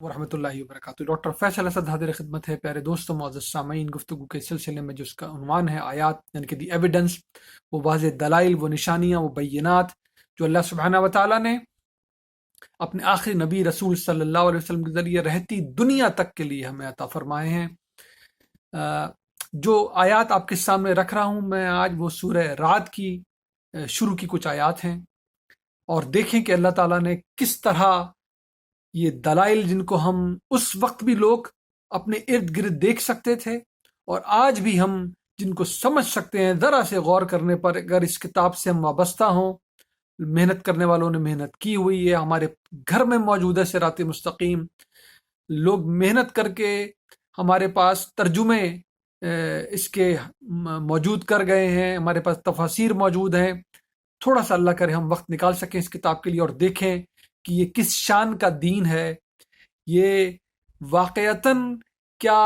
ورحمۃ اللہ وبرکاتہ۔ ڈاکٹر فیصل اسد حاضر خدمت ہے۔ پیارے دوستوں، معزز سامعین، گفتگو کے سلسلے میں جس کا عنوان ہے آیات یعنی کہ دی ایویڈنس، وہ واضح دلائل، وہ نشانیاں، وہ بینات جو اللہ سبحانہ و تعالیٰ نے اپنے آخری نبی رسول صلی اللہ علیہ وسلم کے ذریعے رہتی دنیا تک کے لیے ہمیں عطا فرمائے ہیں۔ جو آیات آپ کے سامنے رکھ رہا ہوں میں آج، وہ سورہ رعد کی شروع کی کچھ آیات ہیں، اور دیکھیں کہ اللہ تعالیٰ نے کس طرح یہ دلائل جن کو ہم اس وقت بھی لوگ اپنے ارد گرد دیکھ سکتے تھے، اور آج بھی ہم جن کو سمجھ سکتے ہیں ذرا سے غور کرنے پر، اگر اس کتاب سے ہم وابستہ ہوں، محنت کرنے والوں نے محنت کی ہوئی ہے، ہمارے گھر میں موجود ہے صراط مستقیم، لوگ محنت کر کے ہمارے پاس ترجمے اس کے موجود کر گئے ہیں، ہمارے پاس تفاسیر موجود ہیں۔ تھوڑا سا اللہ کرے ہم وقت نکال سکیں اس کتاب کے لیے اور دیکھیں کہ یہ کس شان کا دین ہے، یہ واقعتاً کیا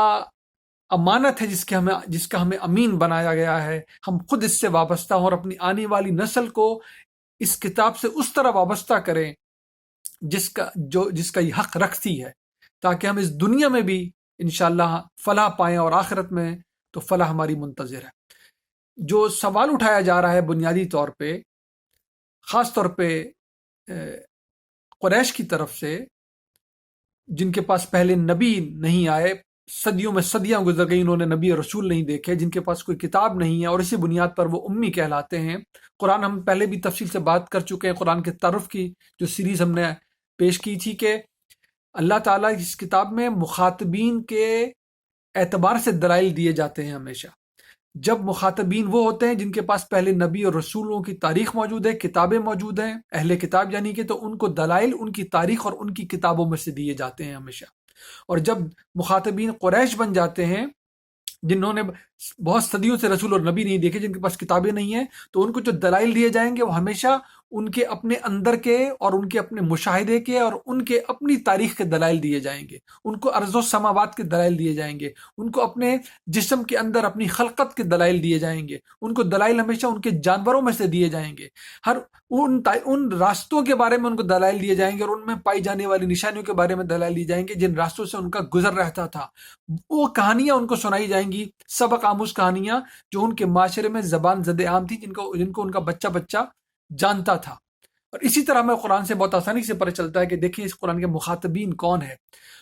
امانت ہے جس کا ہمیں امین بنایا گیا ہے۔ ہم خود اس سے وابستہ ہوں اور اپنی آنے والی نسل کو اس کتاب سے اس طرح وابستہ کریں جس کا یہ حق رکھتی ہے، تاکہ ہم اس دنیا میں بھی انشاءاللہ فلاح پائیں اور آخرت میں تو فلاح ہماری منتظر ہے۔ جو سوال اٹھایا جا رہا ہے بنیادی طور پہ، خاص طور پہ قریش کی طرف سے، جن کے پاس پہلے نبی نہیں آئے، صدیوں میں صدیاں گزر گئی، انہوں نے نبی اور رسول نہیں دیکھے، جن کے پاس کوئی کتاب نہیں ہے، اور اسی بنیاد پر وہ امی کہلاتے ہیں۔ قرآن ہم پہلے بھی تفصیل سے بات کر چکے ہیں، قرآن کے تعارف کی جو سیریز ہم نے پیش کی تھی، کہ اللہ تعالیٰ اس کتاب میں مخاطبین کے اعتبار سے دلائل دیے جاتے ہیں ہمیشہ۔ جب مخاطبین وہ ہوتے ہیں جن کے پاس پہلے نبی اور رسولوں کی تاریخ موجود ہے، کتابیں موجود ہیں، اہل کتاب یعنی کہ، تو ان کو دلائل ان کی تاریخ اور ان کی کتابوں میں سے دیے جاتے ہیں ہمیشہ۔ اور جب مخاطبین قریش بن جاتے ہیں، جنہوں نے بہت صدیوں سے رسول اور نبی نہیں دیکھے، جن کے پاس کتابیں نہیں ہیں، تو ان کو جو دلائل دیے جائیں گے وہ ہمیشہ ان کے اپنے اندر کے اور ان کے اپنے مشاہدے کے اور ان کے اپنی تاریخ کے دلائل دیے جائیں گے۔ ان کو ارض و سماوات کے دلائل دیے جائیں گے، ان کو اپنے جسم کے اندر اپنی خلقت کے دلائل دیے جائیں گے، ان کو دلائل ہمیشہ ان کے جانوروں میں سے دیے جائیں گے، ہر ان راستوں کے بارے میں ان کو دلائل دیے جائیں گے، اور ان میں پائی جانے والی نشانیوں کے بارے میں دلائل دی جائیں گے جن راستوں سے ان کا گزر رہتا تھا۔ وہ کہانیاں ان کو سنائی جائیں گی، سبق آموز کہانیاں جو ان کے معاشرے میں زبان زد عام تھی، جن کو ان کا بچہ بچہ جانتا تھا۔ اور اسی طرح میں قرآن سے بہت آسانی سے پتہ چلتا ہے کہ دیکھیں اس قرآن کے مخاطبین کون ہیں۔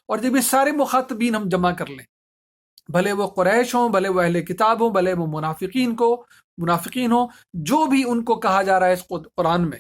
اور جب یہ سارے مخاطبین ہم جمع کر لیں، بھلے وہ قریش ہوں، بھلے وہ اہل کتاب ہوں، بھلے وہ منافقین ہوں، جو بھی ان کو کہا جا رہا ہے اس قرآن میں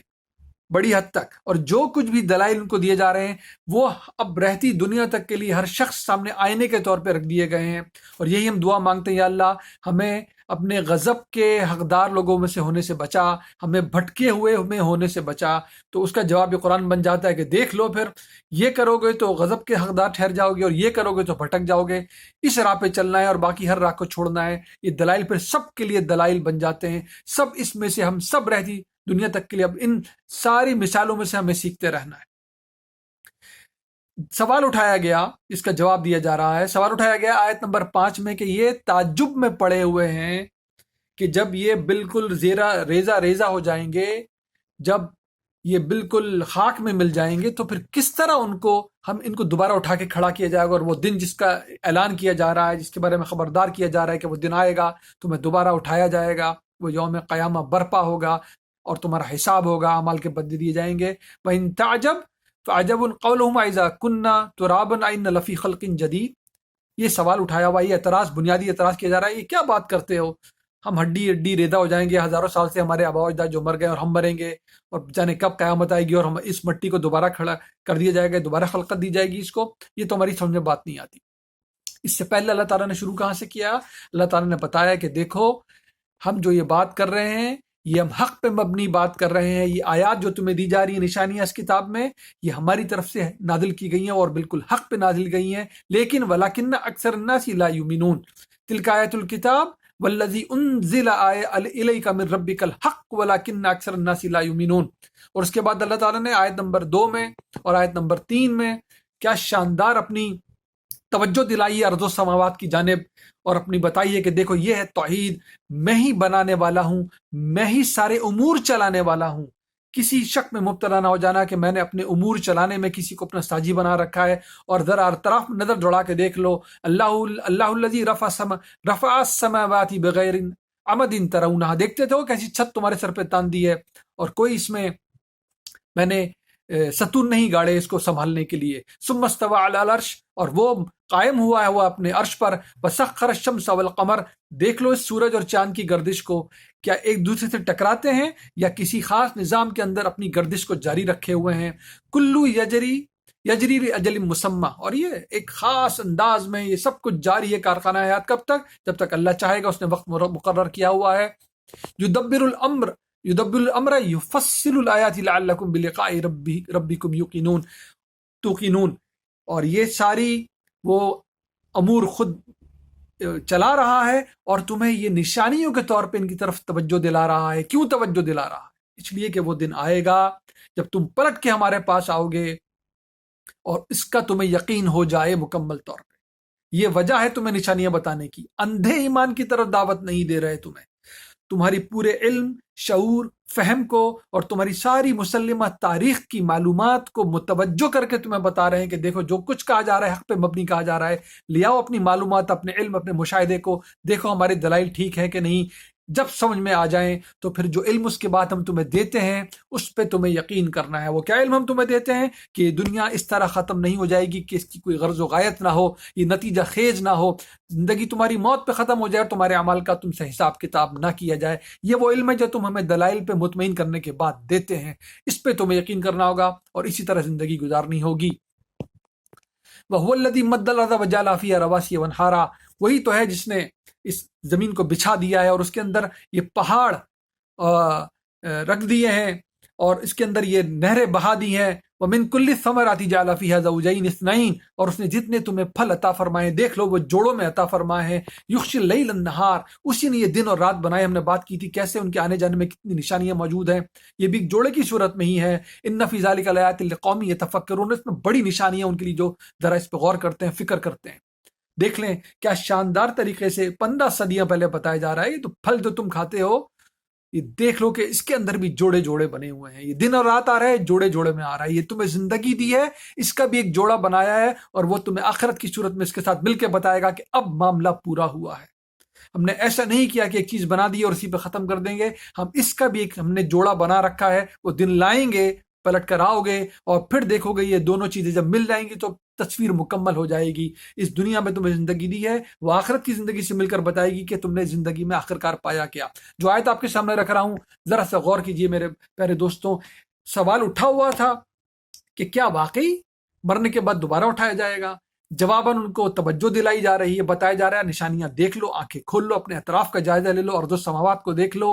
بڑی حد تک، اور جو کچھ بھی دلائل ان کو دیے جا رہے ہیں، وہ اب رہتی دنیا تک کے لیے ہر شخص سامنے آئینے کے طور پہ رکھ دیے گئے ہیں۔ اور یہی ہم دعا مانگتے ہیں، یا اللہ ہمیں اپنے غضب کے حقدار لوگوں میں سے ہونے سے بچا، ہمیں بھٹکے ہوئے میں ہونے سے بچا۔ تو اس کا جواب یہ قرآن بن جاتا ہے کہ دیکھ لو، پھر یہ کرو گے تو غضب کے حقدار ٹھہر جاؤ گے، اور یہ کرو گے تو بھٹک جاؤ گے۔ اس راہ پہ چلنا ہے اور باقی ہر راہ کو چھوڑنا ہے۔ یہ دلائل پھر سب کے لیے دلائل بن جاتے ہیں، سب اس میں سے ہم سب رہتی دنیا تک کے لیے اب ان ساری مثالوں میں سے ہمیں سیکھتے رہنا ہے۔ سوال اٹھایا گیا، اس کا جواب دیا جا رہا ہے۔ سوال اٹھایا گیا آیت نمبر 5 میں کہ یہ تعجب میں پڑے ہوئے ہیں کہ جب یہ بالکل ریزہ ہو جائیں گے، جب یہ بالکل خاک میں مل جائیں گے، تو پھر کس طرح ہم ان کو دوبارہ اٹھا کے کھڑا کیا جائے گا، اور وہ دن جس کا اعلان کیا جا رہا ہے، جس کے بارے میں خبردار کیا جا رہا ہے کہ وہ دن آئے گا، تمہیں دوبارہ اٹھایا جائے گا، وہ یوم قیامہ برپا ہوگا اور تمہارا حساب ہوگا، اعمال کے بدلے دیے جائیں گے۔ وَإِن تَعْجَبْ فَعَجَبٌ قَوْلُهُمْ أَإِذَا كُنَّا تُرَابًا أَإِنَّا لَفِي خَلْقٍ جَدِيدٍ۔ یہ سوال اٹھایا ہوا، یہ بنیادی اعتراض کیا جا رہا ہے، یہ کیا بات کرتے ہو؟ ہم ہڈی ریدا ہو جائیں گے، ہزاروں سال سے ہمارے آباء و اجداد جو مر گئے اور ہم مریں گے، اور جانے کب قیامت آئے گی اور ہم اس مٹی کو دوبارہ کھڑا کر دیا جائے گا، دوبارہ خلقت دی جائے گی اس کو۔ یہ تو ہماری سمجھ میں بات نہیں آتی۔ اس سے پہلے اللہ تعالیٰ نے شروع کہاں سے کیا؟ اللہ تعالیٰ نے بتایا کہ دیکھو ہم جو یہ بات کر رہے ہیں، یہ ہم حق پہ مبنی بات کر رہے ہیں، یہ آیات جو تمہیں دی جا رہی ہیں، نشانیاں اس کتاب میں، یہ ہماری طرف سے نازل کی گئی ہیں اور بالکل حق پہ نازل گئی ہیں، لیکن وَلَكِنَّ أَكْثَرَ النَّاسِ لَا يُؤْمِنُونَ۔ تِلْكَ آیَةُ الْكِتَابِ وَالَّذِي أُنزِلَ إِلَيْكَ مِن رَبِّكَ الْحَقُّ وَلَكِنَّ أَكْثَرَ النَّاسِ لَا يُؤْمِنُونَ۔ اور اس کے بعد اللہ تعالیٰ نے آیت نمبر 2 میں اور آیت نمبر 3 میں کیا شاندار اپنی توجہ دلائی ارض و سماوات کی جانب، اور اپنی بتائیے کہ دیکھو یہ ہے توحید، میں ہی بنانے والا ہوں، میں ہی سارے امور چلانے والا ہوں، کسی شک میں مبتلا نہ ہو جانا کہ میں نے اپنے امور چلانے میں کسی کو اپنا ساجی بنا رکھا ہے. اور ذرا طرف نظر دوڑا کے دیکھ لو، اللہ الذی رفع السماوات بغیر عمد ترونها، دیکھتے تھے وہ کیسی چھت تمہارے سر پہ تان دی ہے اور کوئی اس میں نے ستون نہیں گاڑے اس کو سنبھالنے کے لیے. ثم استوى علی العرش، اور وہ قائم ہوا ہے وہ اپنے عرش پر. وسخر الشمس والقمر، دیکھ لو اس سورج اور چاند کی گردش کو، کیا ایک دوسرے سے ٹکراتے ہیں یا کسی خاص نظام کے اندر اپنی گردش کو جاری رکھے ہوئے ہیں. کلو یجری لاجل مسمى، اور یہ ایک خاص انداز میں یہ سب کچھ جاری ہے کارخانہ حیات. کب تک؟ جب تک اللہ چاہے گا، اس نے وقت مقرر کیا ہوا ہے. یدبر الامر یفصل الآیات لعلکم بلقاء ربکم توقنون، اور یہ ساری وہ امور خود چلا رہا ہے اور تمہیں یہ نشانیوں کے طور پہ ان کی طرف توجہ دلا رہا ہے. کیوں توجہ دلا رہا ہے؟ اس لیے کہ وہ دن آئے گا جب تم پلٹ کے ہمارے پاس آؤ گے اور اس کا تمہیں یقین ہو جائے مکمل طور پہ. یہ وجہ ہے تمہیں نشانیاں بتانے کی. اندھے ایمان کی طرف دعوت نہیں دے رہے تمہاری پورے علم، شعور، فہم کو اور تمہاری ساری مسلمہ تاریخ کی معلومات کو متوجہ کر کے تمہیں بتا رہے ہیں کہ دیکھو جو کچھ کہا جا رہا ہے حق پہ مبنی کہا جا رہا ہے. لے آؤ اپنی معلومات، اپنے علم، اپنے مشاہدے کو، دیکھو ہمارے دلائل ٹھیک ہے کہ نہیں. جب سمجھ میں آ جائیں تو پھر جو علم اس کے بعد ہم تمہیں دیتے ہیں اس پہ تمہیں یقین کرنا ہے. وہ کیا علم ہم تمہیں دیتے ہیں؟ کہ یہ دنیا اس طرح ختم نہیں ہو جائے گی کہ اس کی کوئی غرض و غایت نہ ہو، یہ نتیجہ خیز نہ ہو، زندگی تمہاری موت پہ ختم ہو جائے اور تمہارے اعمال کا تم سے حساب کتاب نہ کیا جائے. یہ وہ علم ہے جو تم ہمیں دلائل پہ مطمئن کرنے کے بعد دیتے ہیں. اس پہ تمہیں یقین کرنا ہوگا اور اسی طرح زندگی گزارنی ہوگی. وَهُوَ الَّذِي مَدَّ الْأَرْضَ وَجَعَلَ فِيهَا رَوَاسِيَ وَأَنْهَارًا، وہی تو ہے جس نے اس زمین کو بچھا دیا ہے اور اس کے اندر یہ پہاڑ رکھ دیے ہیں اور اس کے اندر یہ نہریں بہا دی ہیں. وَمِن كُلِّ الثَّمَرَاتِ جَعَلَ فِيهَا زَوْجَيْنِ اثْنَيْنِ، اور اس نے جتنے تمہیں پھل عطا فرمائے دیکھ لو وہ جوڑوں میں عطا فرمائے ہیں. يُغْشِي اللَّيْلَ النَّهَارَ، اسی نے یہ دن اور رات بنائے. ہم نے بات کی تھی کیسے ان کے آنے جانے میں کتنی نشانیاں موجود ہیں. یہ بھی ایک جوڑے کی صورت میں ہی ہے. إِنَّ فِي ذَلِكَ لَآيَاتٍ لِقَوْمٍ يَتَفَكَّرُونَ، اس میں بڑی نشانیاں ان کے لیے جو ذرا اس پہ غور کرتے ہیں، فکر کرتے ہیں. دیکھ لیں کیا شاندار طریقے سے 15 صدیاں پہلے بتایا جا رہا ہے. یہ تو پھل جو تم کھاتے ہو یہ دیکھ لو کہ اس کے اندر بھی جوڑے جوڑے بنے ہوئے ہیں. یہ دن اور رات آ رہا ہے، جوڑے جوڑے میں آ رہا ہے. یہ تمہیں زندگی دی ہے، اس کا بھی ایک جوڑا بنایا ہے اور وہ تمہیں آخرت کی صورت میں اس کے ساتھ مل کے بتائے گا کہ اب معاملہ پورا ہوا ہے. ہم نے ایسا نہیں کیا کہ ایک چیز بنا دی اور اسی پہ ختم کر دیں گے. ہم اس کا بھی ایک ہم نے جوڑا بنا رکھا ہے. وہ دن لائیں گے، پلٹ کر آؤ گے اور پھر دیکھو گے یہ دونوں چیزیں جب مل جائیں گی تو تصویر مکمل ہو جائے گی. اس دنیا میں تمہیں زندگی دی ہے، وہ آخرت کی زندگی سے مل کر بتائے گی کہ تم نے زندگی میں آخرکار پایا کیا. جو آیت آپ کے سامنے رکھ رہا ہوں ذرا سا غور کیجئے میرے پیارے دوستوں. سوال اٹھا ہوا تھا کہ کیا واقعی مرنے کے بعد دوبارہ اٹھایا جائے گا؟ جواباً ان کو توجہ دلائی جا رہی ہے، بتایا جا رہا ہے نشانیاں دیکھ لو، آنکھیں کھول لو، اپنے اطراف کا جائزہ لے لو، ارض و سماوات کو دیکھ لو،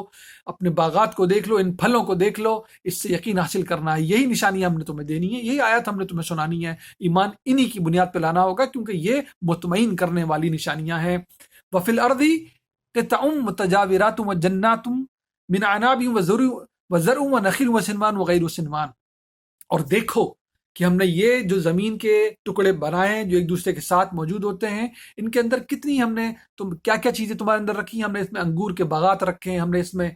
اپنے باغات کو دیکھ لو، ان پھلوں کو دیکھ لو. اس سے یقین حاصل کرنا ہے. یہی نشانیاں ہم نے تمہیں دینی ہے، یہی آیات ہم نے تمہیں سنانی ہے. ایمان انہی کی بنیاد پہ لانا ہوگا کیونکہ یہ مطمئن کرنے والی نشانیاں ہیں. وَفِي الْأَرْضِ قِطَعٌ مُتَجَاوِرَاتٌ وَجَنَّاتٌ مِنْ عَنَابٍ وَزَرْعٌ وَنَخِيلٌ وَسِنْوَانٌ وَغَيْرُ سِنْوَانٍ، اور دیکھو کہ ہم نے یہ جو زمین کے ٹکڑے بنائے ہیں جو ایک دوسرے کے ساتھ موجود ہوتے ہیں، ان کے اندر کتنی ہم نے کیا کیا چیزیں تمہارے اندر رکھی ہیں. ہم نے اس میں انگور کے باغات رکھے ہیں، ہم نے اس میں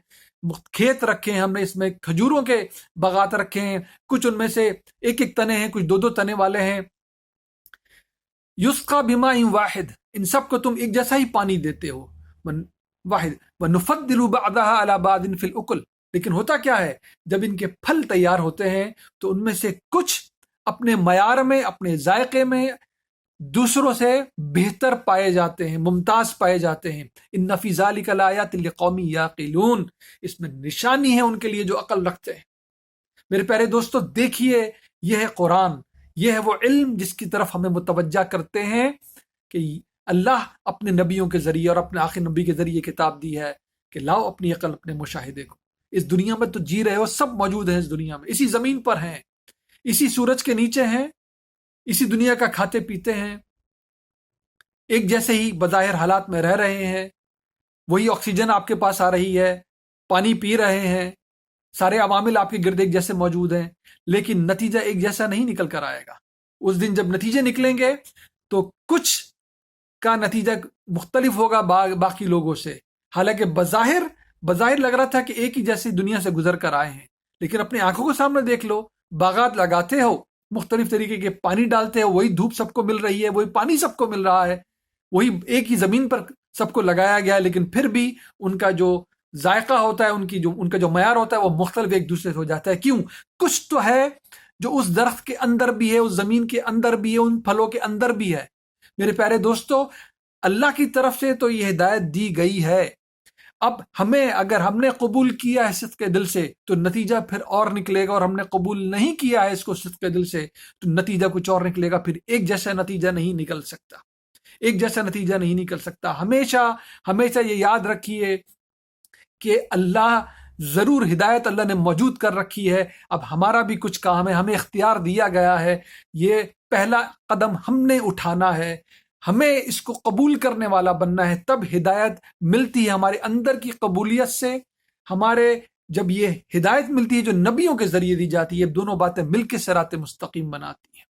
کھیت رکھے ہیں، ہم نے اس میں کھجوروں کے باغات رکھے ہیں. کچھ ان میں سے ایک ایک تنے ہیں، کچھ دو دو تنے والے ہیں. یسقى بماء واحد، ان سب کو تم ایک جیسا ہی پانی دیتے ہو. واحد ونفضل بعضها على بعض في الأكل، لیکن ہوتا کیا ہے جب ان کے پھل تیار ہوتے ہیں تو ان میں سے کچھ اپنے معیار میں، اپنے ذائقے میں دوسروں سے بہتر پائے جاتے ہیں، ممتاز پائے جاتے ہیں. ان فی ذلک لآیات لقوم یعقلون، اس میں نشانی ہے ان کے لیے جو عقل رکھتے ہیں. میرے پیارے دوستو دیکھیے، یہ ہے قرآن، یہ ہے وہ علم جس کی طرف ہمیں متوجہ کرتے ہیں کہ اللہ اپنے نبیوں کے ذریعے اور اپنے آخر نبی کے ذریعے کتاب دی ہے کہ لاؤ اپنی عقل، اپنے مشاہدے کو. اس دنیا میں تو جی رہے ہو، سب موجود ہیں اس دنیا میں، اسی زمین پر ہیں، اسی سورج کے نیچے ہیں، اسی دنیا کا کھاتے پیتے ہیں، ایک جیسے ہی بظاہر حالات میں رہ رہے ہیں. وہی آکسیجن آپ کے پاس آ رہی ہے، پانی پی رہے ہیں، سارے عوامل آپ کے گرد ایک جیسے موجود ہیں، لیکن نتیجہ ایک جیسا نہیں نکل کر آئے گا. اس دن جب نتیجے نکلیں گے تو کچھ کا نتیجہ مختلف ہوگا باقی لوگوں سے. حالانکہ بظاہر لگ رہا تھا کہ ایک ہی جیسی دنیا سے گزر کر آئے ہیں، لیکن اپنی آنکھوں کے سامنے دیکھ لو، باغات لگاتے ہو، مختلف طریقے کے پانی ڈالتے ہو، وہی دھوپ سب کو مل رہی ہے، وہی پانی سب کو مل رہا ہے، وہی ایک ہی زمین پر سب کو لگایا گیا ہے، لیکن پھر بھی ان کا جو ذائقہ ہوتا ہے، ان کا جو معیار ہوتا ہے وہ مختلف ایک دوسرے سے ہو جاتا ہے۔ کیوں؟ کچھ تو ہے جو اس درخت کے اندر بھی ہے، اس زمین کے اندر بھی ہے، ان پھلوں کے اندر بھی ہے۔ میرے پیارے دوستو، اللہ کی طرف سے تو یہ ہدایت دی گئی ہے، اب ہمیں اگر ہم نے قبول کیا ہے صدق کے دل سے تو نتیجہ پھر اور نکلے گا، اور ہم نے قبول نہیں کیا ہے اس کو صدق کے دل سے تو نتیجہ کچھ اور نکلے گا۔ پھر ایک جیسا نتیجہ نہیں نکل سکتا، ایک جیسا نتیجہ نہیں نکل سکتا۔ ہمیشہ ہمیشہ یہ یاد رکھیے کہ اللہ ضرور ہدایت اللہ نے موجود کر رکھی ہے، اب ہمارا بھی کچھ کام ہے، ہمیں اختیار دیا گیا ہے، یہ پہلا قدم ہم نے اٹھانا ہے، ہمیں اس کو قبول کرنے والا بننا ہے، تب ہدایت ملتی ہے ہمارے اندر کی قبولیت سے۔ ہمارے جب یہ ہدایت ملتی ہے جو نبیوں کے ذریعے دی جاتی ہے، دونوں باتیں مل کے صراط مستقیم بناتی ہیں۔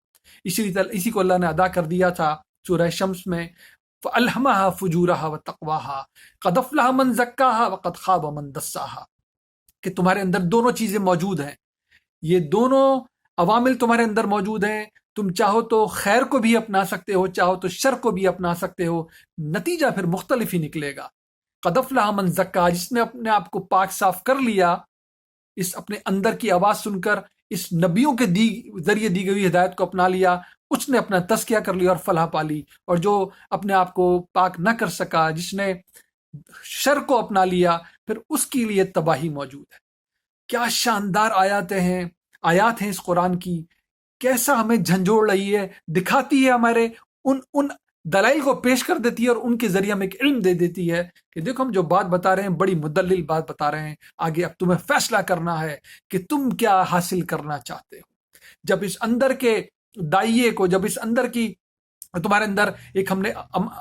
اسی کو اللہ نے ادا کر دیا تھا سورہ شمس میں، فَأَلْهَمَهَا فُجُورَهَا وَتَقْوَاهَا قَدْ أَفْلَحَ مَنْ زَكَّاهَا وَقَدْ خَابَ مَنْ دَسَّاهَا، کہ تمہارے اندر دونوں چیزیں موجود ہیں، یہ دونوں عوامل تمہارے اندر موجود ہیں، تم چاہو تو خیر کو بھی اپنا سکتے ہو، چاہو تو شر کو بھی اپنا سکتے ہو، نتیجہ پھر مختلف ہی نکلے گا۔ قَدْ أَفْلَحَ مَنْ زَكَّاهَا، جس نے اپنے آپ کو پاک صاف کر لیا، اس اپنے اندر کی آواز سن کر اس نبیوں کے ذریعے دی گئی ہدایت کو اپنا لیا، اس نے اپنا تزکیہ کر لیا اور فلاح پا لی۔ اور جو اپنے آپ کو پاک نہ کر سکا، جس نے شر کو اپنا لیا، پھر اس کے لیے تباہی موجود ہے۔ کیا شاندار آیات ہیں اس قرآن کی، کیسا ہمیں جھنجھوڑ رہی ہے، دکھاتی ہے، ہمارے ان دلائل کو پیش کر دیتی ہے، اور ان کے ذریعے ہمیں ایک علم دے دیتی ہے کہ دیکھو ہم جو بات بتا رہے ہیں بڑی مدلل بات بتا رہے ہیں، آگے اب تمہیں فیصلہ کرنا ہے کہ تم کیا حاصل کرنا چاہتے ہو۔ جب اس اندر کے دائیے کو، جب اس اندر کی تمہارے اندر ایک ہم نے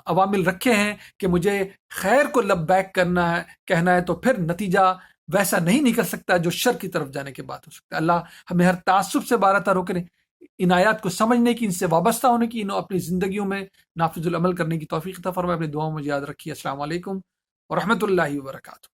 عوامل رکھے ہیں کہ مجھے خیر کو لبیک کرنا ہے، کہنا ہے، تو پھر نتیجہ ویسا نہیں نکل سکتا جو شر کی طرف جانے کے بعد ہو سکتا ہے۔ اللہ ہمیں ہر تعصب سے بارہ روکے، ان آیات کو سمجھنے کی، ان سے وابستہ ہونے کی، انہوں اپنی زندگیوں میں نافذ العمل کرنے کی توفیق عطا فرمائے۔ اپنی دعاؤں میں یاد رکھیے۔ السلام علیکم ورحمۃ اللہ وبرکاتہ۔